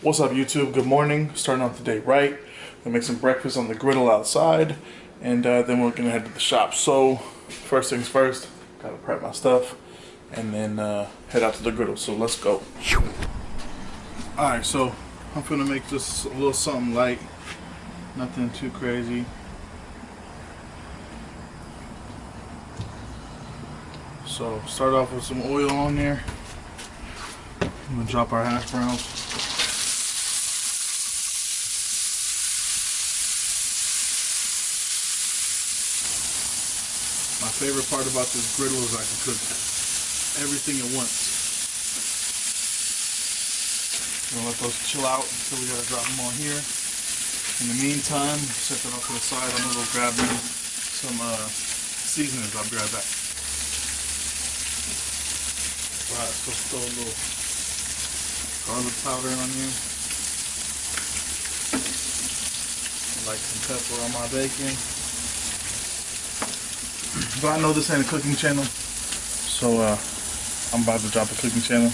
What's up, YouTube? Good morning. Starting off the day right. Gonna make some breakfast on the griddle outside, and then we're gonna head to the shop. So, first things first, gotta prep my stuff, and then head out to the griddle. So let's go. Alright, so I'm gonna make just a little something light, nothing too crazy. So start off with some oil on there. I'm gonna drop our hash browns. My favorite part about this griddle is I can cook everything at once. I'm gonna let those chill out until we gotta drop them on here. In the meantime, set that off to the side. I'm gonna go grab me some seasonings. I'll be right back. Alright, so throw a little garlic powder on here. I like some pepper on my bacon. But I know this ain't a cooking channel, so I'm about to drop a cooking channel.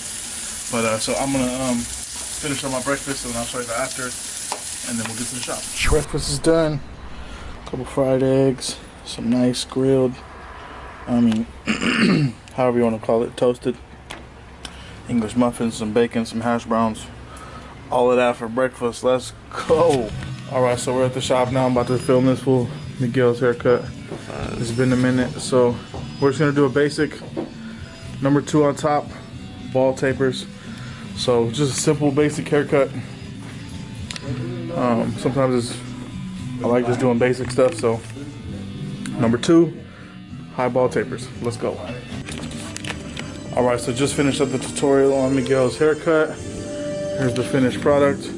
But so I'm gonna finish up my breakfast, and I'll show you the after, and then we'll get to the shop. Breakfast is done. A couple fried eggs, some nice grilled, however you want to call it, toasted English muffins, some bacon, some hash browns. All of that for breakfast. Let's go. All right, so we're at the shop now. I'm about to film this for Miguel's haircut. It's been a minute, so we're just gonna do a basic number 2 on top, ball tapers. So just a simple basic haircut. Sometimes I like just doing basic stuff. So number 2, high ball tapers. Let's go. All right, so just finished up the tutorial on Miguel's haircut. Here's the finished product.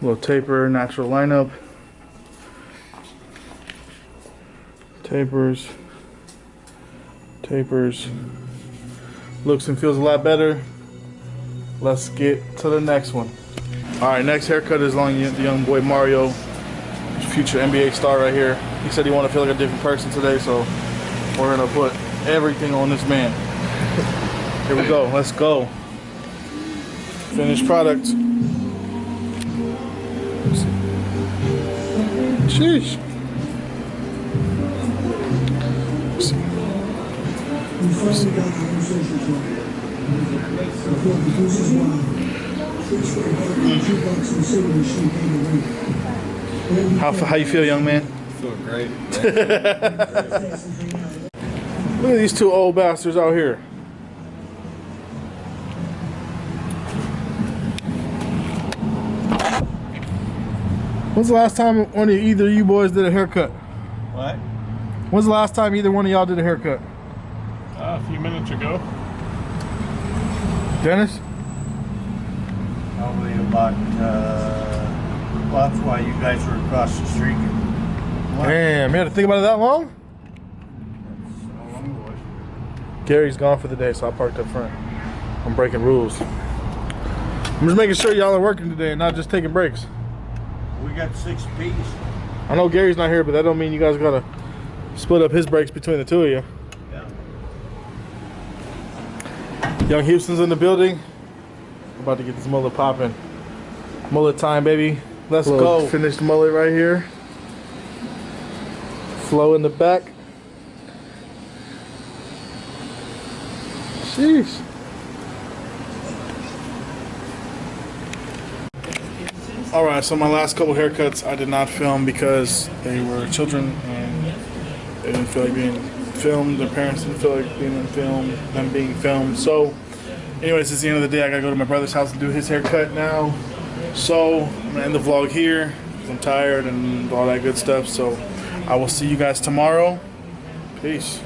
Little taper, natural lineup. Tapers. Looks and feels a lot better. Let's get to the next one. All right, next haircut is on the young boy Mario, future NBA star right here. He said he wanted to feel like a different person today, so we're gonna put everything on this man. Here we go. Let's go. Finished product. Sheesh. How you feel, young man? I feel great. Look at these 2 old bastards out here. When's the last time either of you boys did a haircut? What? When's the last time either one of y'all did a haircut? A few minutes ago. Dennis? Probably about, well, that's why you guys were across the street. What? Damn, you had to think about it that long? Gary's gone for the day, so I parked up front. I'm breaking rules. I'm just making sure y'all are working today and not just taking breaks. We got 6 piece. I know Gary's not here, but that don't mean you guys gotta split up his breaks between the 2 of you. Yeah. Young Houston's in the building. I'm about to get this mullet popping. Mullet time, baby. Let's go. Finished mullet right here. Flow in the back. Sheesh. All right, so my last couple haircuts I did not film because they were children and they didn't feel like being filmed. Their parents didn't feel like them being filmed. So anyways, it's the end of the day. I gotta go to my brother's house and do his haircut now. So I'm gonna end the vlog here because I'm tired and all that good stuff. So I will see you guys tomorrow. Peace.